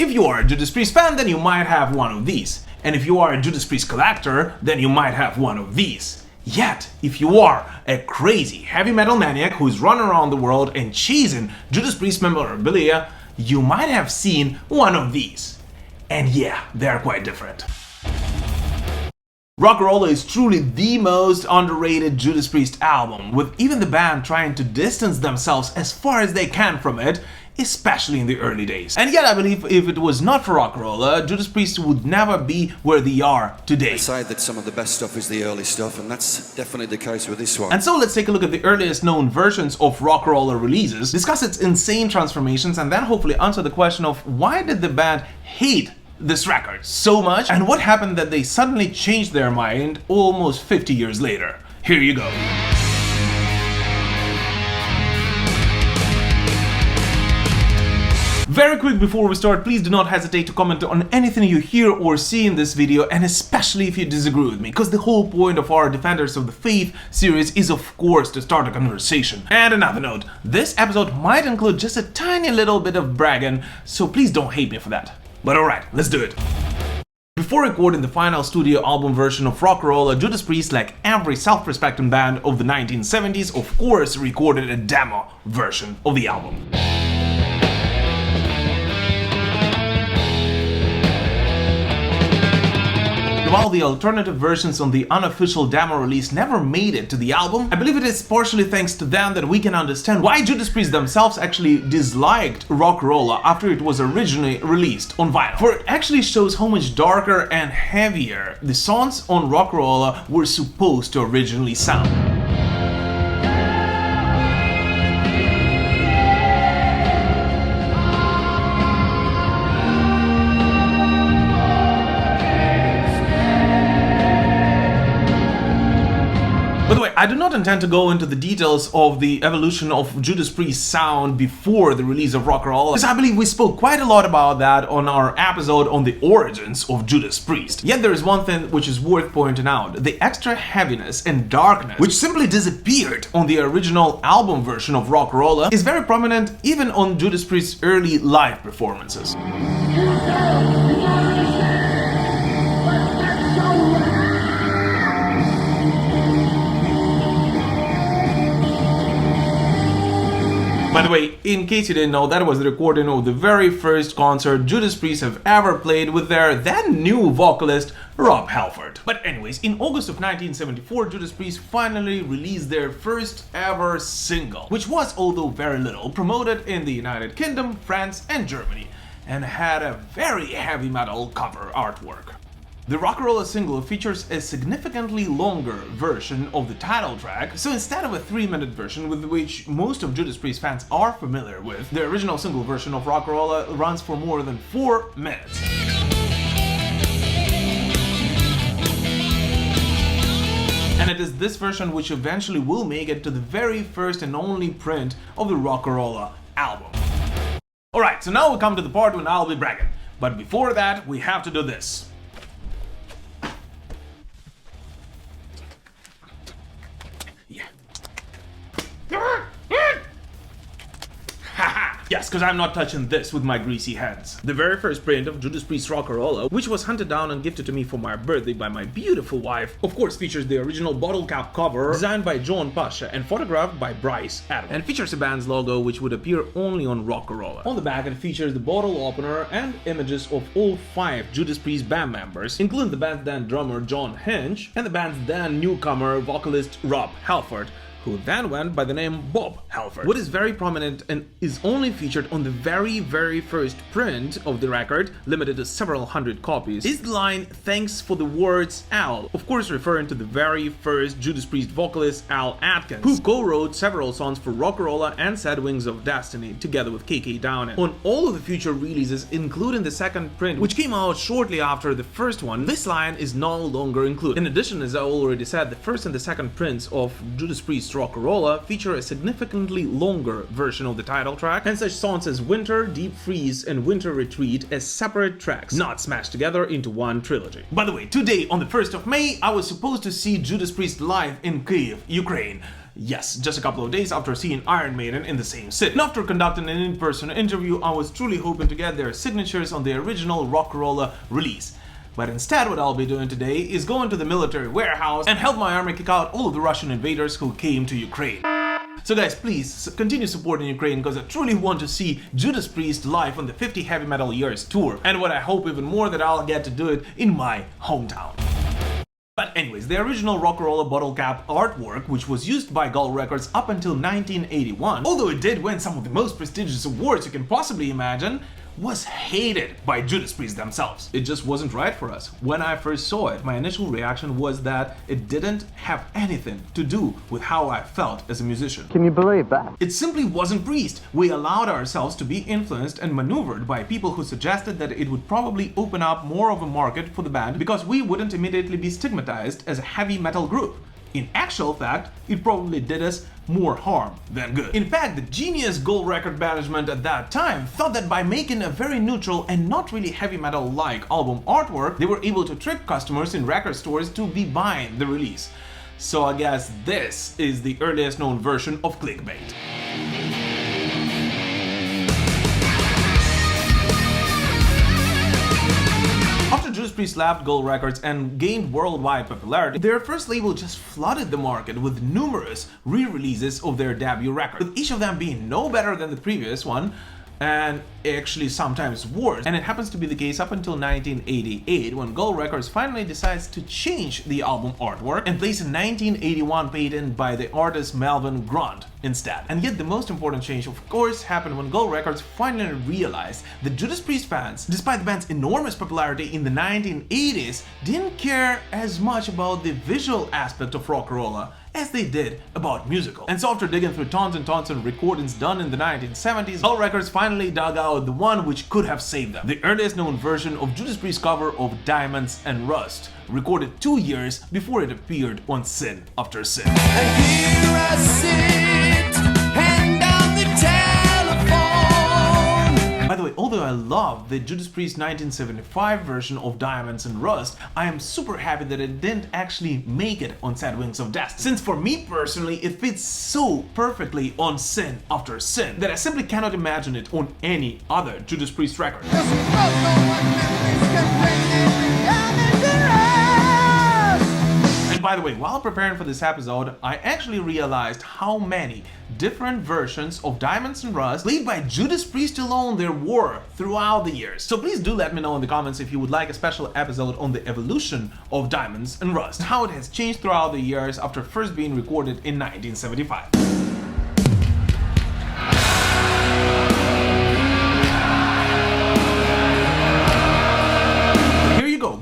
If you are a Judas Priest fan, then you might have one of these. And if you are a Judas Priest collector, then you might have one of these. Yet, if you are a crazy heavy metal maniac who's running around the world and chasing Judas Priest memorabilia, you might have seen one of these. And yeah, they're quite different. Rocka Rolla is truly the most underrated Judas Priest album, with even the band trying to distance themselves as far as they can from it, especially in the early days. And yet I believe if it was not for Rocka Rolla, Judas Priest would never be where they are today. They say that some of the best stuff is the early stuff, and that's definitely the case with this one. And so let's take a look at the earliest known versions of Rocka Rolla releases, discuss its insane transformations, and then hopefully answer the question of why did the band hate this record so much, and what happened that they suddenly changed their mind almost 50 years later. Here you go. Very quick before we start, please do not hesitate to comment on anything you hear or see in this video, and especially if you disagree with me, because the whole point of our Defenders of the Faith series is of course to start a conversation. And another note, this episode might include just a tiny little bit of bragging, so please don't hate me for that. But alright, let's do it. Before recording the final studio album version of Rocka Rolla, Judas Priest, like every self-respecting band of the 1970s, of course recorded a demo version of the album. While the alternative versions on the unofficial demo release never made it to the album, I believe it is partially thanks to them that we can understand why Judas Priest themselves actually disliked Rocka Rolla after it was originally released on vinyl. For it actually shows how much darker and heavier the songs on Rocka Rolla were supposed to originally sound. By the way, I do not intend to go into the details of the evolution of Judas Priest's sound before the release of Rocka Rolla, because I believe we spoke quite a lot about that on our episode on the origins of Judas Priest. Yet there is one thing which is worth pointing out: the extra heaviness and darkness, which simply disappeared on the original album version of Rocka Rolla, is very prominent even on Judas Priest's early live performances. By the way, in case you didn't know, that was the recording of the very first concert Judas Priest have ever played with their then new vocalist, Rob Halford. But anyways, in August of 1974, Judas Priest finally released their first ever single, which was, although very little, promoted in the United Kingdom, France and Germany, and had a very heavy metal cover artwork. The Rocka Rolla single features a significantly longer version of the title track, so instead of a 3-minute version with which most of Judas Priest fans are familiar with, the original single version of Rocka Rolla runs for more than 4 minutes. And it is this version which eventually will make it to the very first and only print of the Rocka Rolla album. Alright, so now we come to the part when I'll be bragging, but before that we have to do this. Yes, because I'm not touching this with my greasy hands. The very first print of Judas Priest Rocka Rolla, which was hunted down and gifted to me for my birthday by my beautiful wife, of course features the original bottle cap cover designed by John Pasha and photographed by Bryce Adams, and features the band's logo which would appear only on Rocka Rolla. On the back it features the bottle opener and images of all 5 Judas Priest band members, including the band's then drummer John Hinch and the band's then newcomer vocalist Rob Halford, who then went by the name Bob Halford. What is very prominent and is only featured on the very first print of the record, limited to several hundred copies, is the line "Thanks for the words, Al," of course referring to the very first Judas Priest vocalist Al Atkins, who co-wrote several songs for Rocka Rolla and Sad Wings of Destiny, together with KK Downing. On all of the future releases, including the second print, which came out shortly after the first one, this line is no longer included. In addition, as I already said, the first and the second prints of Judas Priest Priest Rocka Rolla feature a significantly longer version of the title track, and such songs as Winter, Deep Freeze, and Winter Retreat as separate tracks, not smashed together into one trilogy. By the way, today, on the 1st of May, I was supposed to see Judas Priest live in Kyiv, Ukraine. Yes, just a couple of days after seeing Iron Maiden in the same city. And after conducting an in-person interview, I was truly hoping to get their signatures on the original Rocka Rolla release. But instead, what I'll be doing today is going to the military warehouse and help my army kick out all of the Russian invaders who came to Ukraine. So guys, please continue supporting Ukraine, because I truly want to see Judas Priest live on the 50 Heavy Metal Years tour, and what I hope even more that I'll get to do it in my hometown. But anyways, the original Rocka Rolla bottle cap artwork, which was used by Gull Records up until 1981, although it did win some of the most prestigious awards you can possibly imagine, was hated by Judas Priest themselves. It just wasn't right for us. When I first saw it, my initial reaction was that it didn't have anything to do with how I felt as a musician. Can you believe that? It simply wasn't Priest. We allowed ourselves to be influenced and maneuvered by people who suggested that it would probably open up more of a market for the band because we wouldn't immediately be stigmatized as a heavy metal group. In actual fact, it probably did us more harm than good. In fact, the genius Gull record management at that time thought that by making a very neutral and not really heavy metal-like album artwork, they were able to trick customers in record stores to be buying the release. So I guess this is the earliest known version of clickbait. After Judas Priest left Gull Records and gained worldwide popularity, their first label just flooded the market with numerous re-releases of their debut record, with each of them being no better than the previous one, and actually sometimes worse. And it happens to be the case up until 1988, when Gull Records finally decides to change the album artwork and place a 1981 patent by the artist Melvin Grant instead. And yet the most important change, of course, happened when Gull Records finally realized that Judas Priest fans, despite the band's enormous popularity in the 1980s, didn't care as much about the visual aspect of Rocka Rolla as they did about musical. And so after digging through tons and tons of recordings done in the 1970s, Gull Records finally dug out the one which could have saved them. The earliest known version of Judas Priest's cover of Diamonds and Rust, recorded 2 years before it appeared on Sin After Sin. And here I sit, hand down the telephone. By the way, although I love the Judas Priest 1975 version of Diamonds and Rust, I am super happy that it didn't actually make it on Sad Wings of Destiny, since for me personally it fits so perfectly on Sin After Sin that I simply cannot imagine it on any other Judas Priest record. And by the way, while preparing for this episode, I actually realized how many different versions of Diamonds and Rust played by Judas Priest alone there were throughout the years. So please do let me know in the comments if you would like a special episode on the evolution of Diamonds and Rust, how it has changed throughout the years after first being recorded in 1975.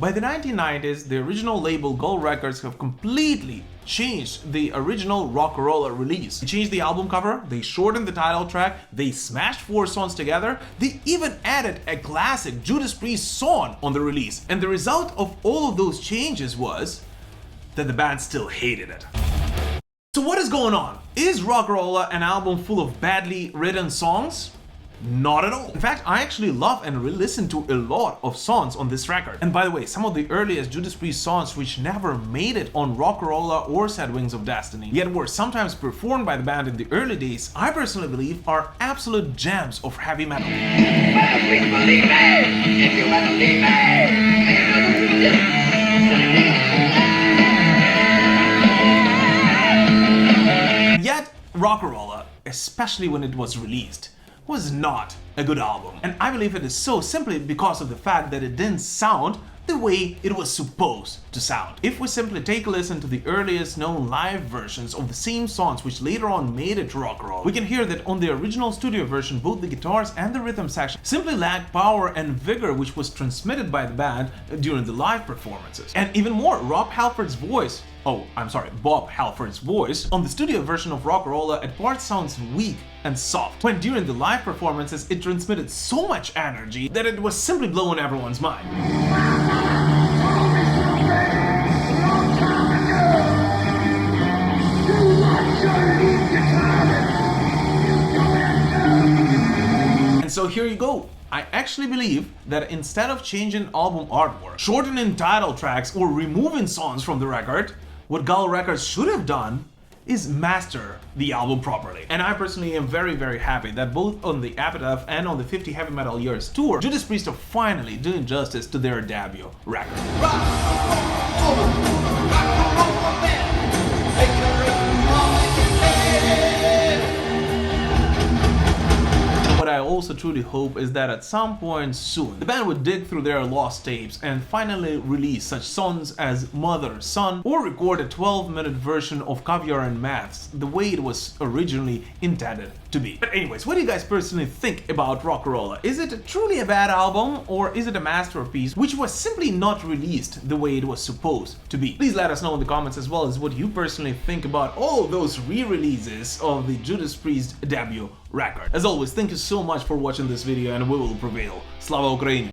By the 1990s, the original label Gull Records have completely changed the original Rocka Rolla release. They changed the album cover, they shortened the title track, they smashed 4 songs together, they even added a classic Judas Priest song on the release. And the result of all of those changes was that the band still hated it. So what is going on? Is Rocka Rolla an album full of badly written songs? Not at all. In fact, I actually love and re-listen to a lot of songs on this record. And by the way, some of the earliest Judas Priest songs which never made it on Rocka Rolla or Sad Wings of Destiny, yet were sometimes performed by the band in the early days, I personally believe are absolute gems of heavy metal. Yet, Rocka Rolla, especially when it was released, was not a good album. And I believe it is so simply because of the fact that it didn't sound the way it was supposed to sound. If we simply take a listen to the earliest known live versions of the same songs which later on made it to Rocka Rolla, we can hear that on the original studio version both the guitars and the rhythm section simply lacked power and vigor which was transmitted by the band during the live performances. And even more, Bob Halford's voice on the studio version of Rocka Rolla at parts sounds weak and soft, when during the live performances it transmitted so much energy that it was simply blowing everyone's mind. Long time ago, you lost your So here you go. I actually believe that instead of changing album artwork, shortening title tracks, or removing songs from the record, what Gull Records should have done is master the album properly. And I personally am very happy that both on the Epitaph and on the 50 Heavy Metal Years tour, Judas Priest are finally doing justice to their debut record. What I also truly hope is that at some point soon, the band would dig through their lost tapes and finally release such songs as Mother, Son, or record a 12-minute version of Caviar and Maths the way it was originally intended to be. But anyways, what do you guys personally think about Rocka Rolla? Is it truly a bad album, or is it a masterpiece which was simply not released the way it was supposed to be? Please let us know in the comments, as well as what you personally think about all those re-releases of the Judas Priest debut record. As always, thank you so much for watching this video, and we will prevail. Slava Ukraini!